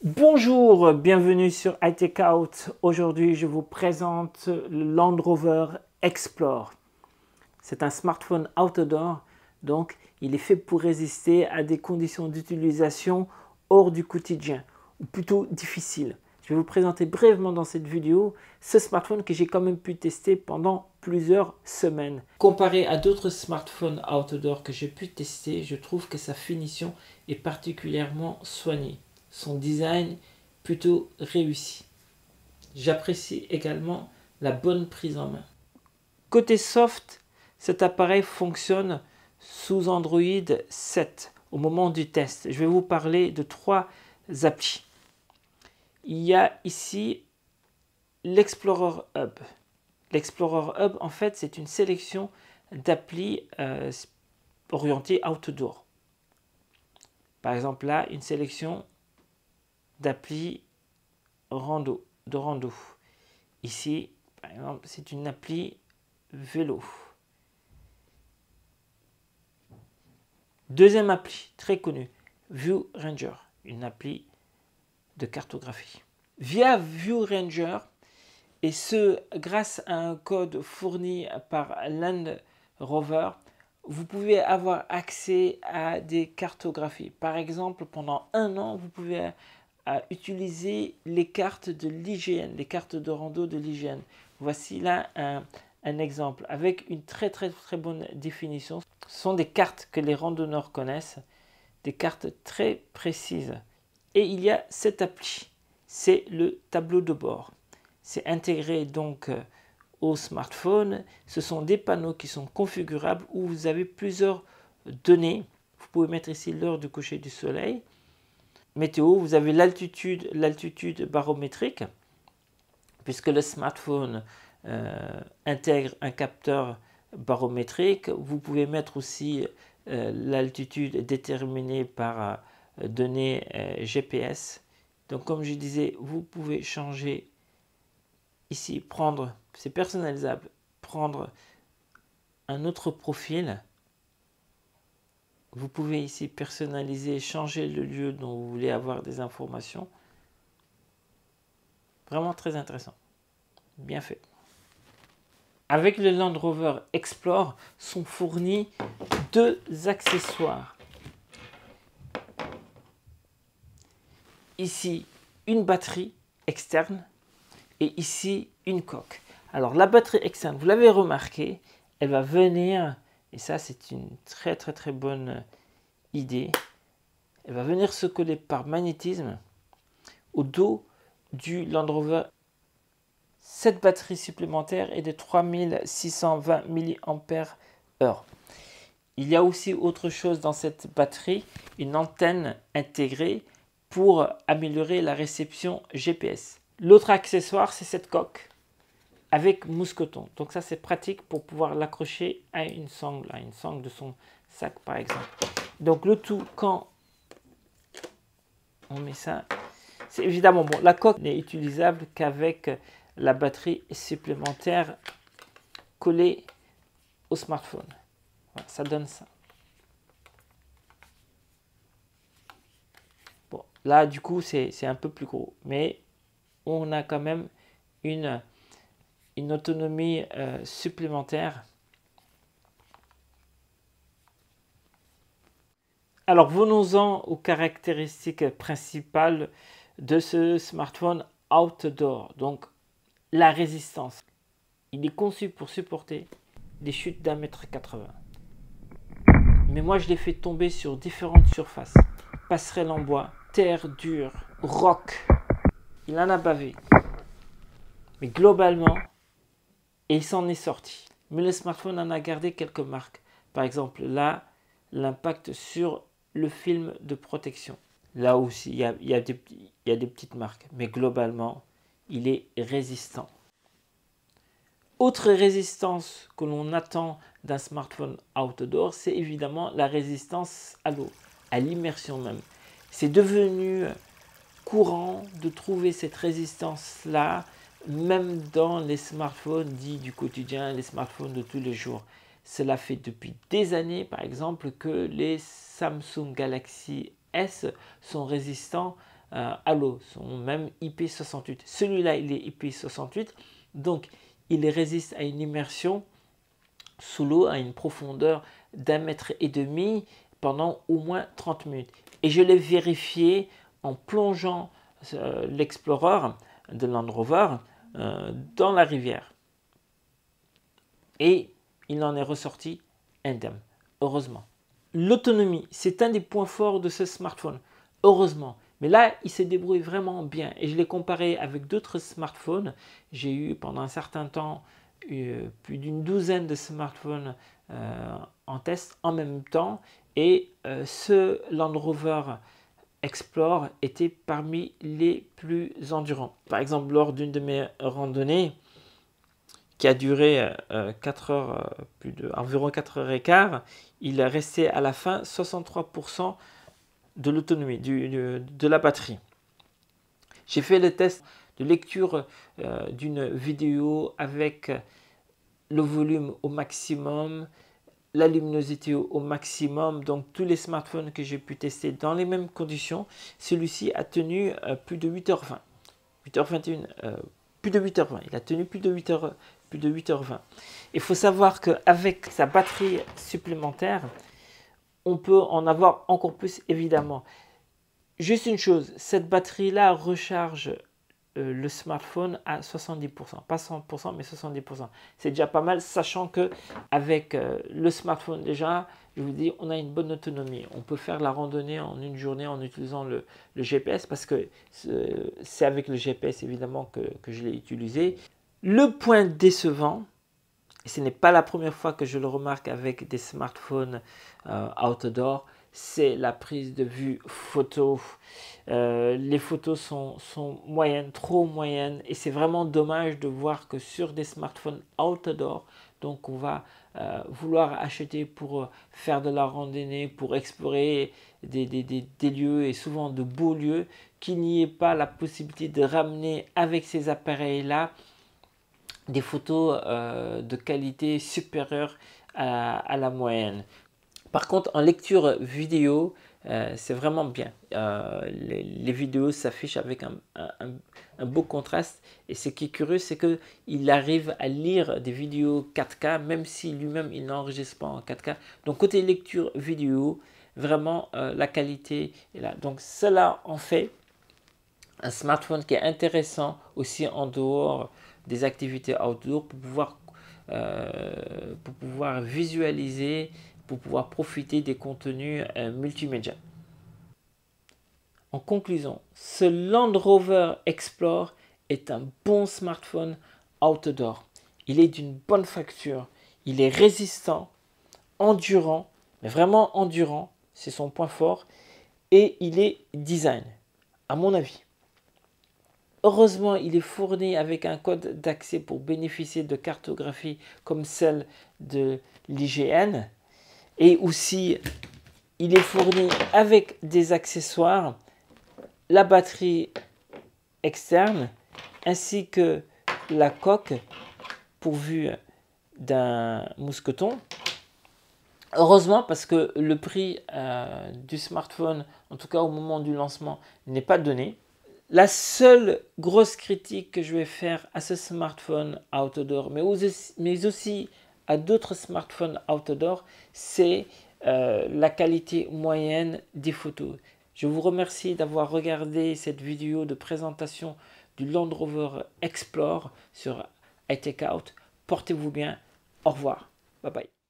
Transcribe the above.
Bonjour, bienvenue sur iTech Out. Aujourd'hui, je vous présente le Land Rover Explore. C'est un smartphone outdoor, donc il est fait pour résister à des conditions d'utilisation hors du quotidien, ou plutôt difficiles. Je vais vous présenter brièvement dans cette vidéo ce smartphone que j'ai quand même pu tester pendant plusieurs semaines. Comparé à d'autres smartphones outdoor que j'ai pu tester, je trouve que sa finition est particulièrement soignée. Son design plutôt réussi. J'apprécie également la bonne prise en main. Côté soft, cet appareil fonctionne sous Android 7 au moment du test. Je vais vous parler de trois applis. Il y a ici l'Explorer Hub. L'Explorer Hub, en fait, c'est une sélection d'applis orientées outdoor. Par exemple, là, une sélection d'appli de rando. Ici, par exemple, c'est une appli vélo. Deuxième appli très connue, View Ranger, une appli de cartographie. Via View Ranger, et ce grâce à un code fourni par Land Rover, vous pouvez avoir accès à des cartographies. Par exemple, pendant un an, vous pouvez utiliser les cartes de l'IGN, les cartes de rando de l'IGN. Voici là un exemple avec une très bonne définition. Ce sont des cartes que les randonneurs connaissent, des cartes très précises. Et il y a cette appli, c'est le tableau de bord. C'est intégré donc au smartphone. Ce sont des panneaux qui sont configurables où vous avez plusieurs données. Vous pouvez mettre ici l'heure du coucher du soleil. Météo, vous avez l'altitude barométrique, puisque le smartphone intègre un capteur barométrique. Vous pouvez mettre aussi l'altitude déterminée par données GPS. Donc comme je disais, vous pouvez changer ici, prendre, c'est personnalisable, prendre un autre profil. Vous pouvez ici personnaliser, changer le lieu dont vous voulez avoir des informations. Vraiment très intéressant. Bien fait. Avec le Land Rover Explore sont fournis deux accessoires. Ici, une batterie externe et ici, une coque. Alors, la batterie externe, vous l'avez remarqué, elle va venir, et ça, c'est une très bonne idée, elle va venir se coller par magnétisme au dos du Land Rover. Cette batterie supplémentaire est de 3620 mAh. Il y a aussi autre chose dans cette batterie, une antenne intégrée pour améliorer la réception GPS. L'autre accessoire, c'est cette coque avec mousqueton. Donc ça, c'est pratique pour pouvoir l'accrocher à une sangle de son sac par exemple. Donc le tout, quand on met ça, c'est évidemment bon. La coque n'est utilisable qu'avec la batterie supplémentaire collée au smartphone. Voilà, ça donne ça. Bon, là du coup c'est un peu plus gros, mais on a quand même une autonomie supplémentaire. Alors venons-en aux caractéristiques principales de ce smartphone outdoor. Donc la résistance. Il est conçu pour supporter des chutes d'1,80 m. Mais moi je l'ai fait tomber sur différentes surfaces. Passerelle en bois, terre dure, roc. Il en a bavé. Mais globalement, et il s'en est sorti. Mais le smartphone en a gardé quelques marques. Par exemple là, l'impact sur le film de protection. Là aussi, il y a des petites marques. Mais globalement, il est résistant. Autre résistance que l'on attend d'un smartphone outdoor, c'est évidemment la résistance à l'eau, à l'immersion même. C'est devenu courant de trouver cette résistance-là, même dans les smartphones dits du quotidien, les smartphones de tous les jours. Cela fait depuis des années, par exemple, que les Samsung Galaxy S sont résistants à l'eau, sont même IP68. Celui-là, il est IP68, donc il résiste à une immersion sous l'eau à une profondeur d'1,5 m pendant au moins 30 minutes. Et je l'ai vérifié en plongeant l'Explorer de Land Rover dans la rivière. Et il en est ressorti indemne, heureusement. L'autonomie, c'est un des points forts de ce smartphone, heureusement. Mais là, il se débrouille vraiment bien. Et je l'ai comparé avec d'autres smartphones. J'ai eu pendant un certain temps plus d'une douzaine de smartphones en test en même temps. Et ce Land Rover Explorer était parmi les plus endurants. Par exemple, lors d'une de mes randonnées, qui a duré 4 heures, environ 4 heures et quart, il est resté à la fin 63% de l'autonomie, de la batterie. J'ai fait le test de lecture d'une vidéo avec le volume au maximum, la luminosité au maximum, donc tous les smartphones que j'ai pu tester dans les mêmes conditions, celui-ci a tenu plus de 8h20. 8h21, plus de 8h20, il a tenu plus de 8h20. Il faut savoir qu'avec sa batterie supplémentaire, on peut en avoir encore plus évidemment. Juste une chose, cette batterie-là recharge le smartphone à 70%, pas 100% mais 70%. C'est déjà pas mal, sachant que avec le smartphone déjà, je vous dis, on a une bonne autonomie. On peut faire la randonnée en une journée en utilisant le GPS, parce que c'est avec le GPS évidemment que je l'ai utilisé. Le point décevant, et ce n'est pas la première fois que je le remarque avec des smartphones outdoor, c'est la prise de vue photo. Les photos sont moyennes, trop moyennes, et c'est vraiment dommage de voir que sur des smartphones outdoor, donc on va vouloir acheter pour faire de la randonnée, pour explorer des lieux, et souvent de beaux lieux, qu'il n'y ait pas la possibilité de ramener avec ces appareils-là des photos de qualité supérieure à la moyenne. Par contre, en lecture vidéo, c'est vraiment bien. Les vidéos s'affichent avec un beau contraste. Et ce qui est curieux, c'est qu'il arrive à lire des vidéos 4K, même si lui-même, il n'enregistre pas en 4K. Donc, côté lecture vidéo, vraiment, la qualité est là. Donc, cela en fait un smartphone qui est intéressant aussi en dehors des activités outdoor pour pouvoir visualiser, pour pouvoir profiter des contenus multimédia. En conclusion, ce Land Rover Explorer est un bon smartphone outdoor. Il est d'une bonne facture, il est résistant, endurant, mais vraiment endurant, c'est son point fort, et il est design, à mon avis. Heureusement, il est fourni avec un code d'accès pour bénéficier de cartographie comme celle de l'IGN. Et aussi, il est fourni avec des accessoires, la batterie externe, ainsi que la coque pourvue d'un mousqueton. Heureusement, parce que le prix du smartphone, en tout cas au moment du lancement, n'est pas donné. La seule grosse critique que je vais faire à ce smartphone outdoor, mais aussi à d'autres smartphones outdoor, c'est la qualité moyenne des photos. Je vous remercie d'avoir regardé cette vidéo de présentation du Land Rover Explorer sur iTechOut. Portez-vous bien. Au revoir. Bye bye.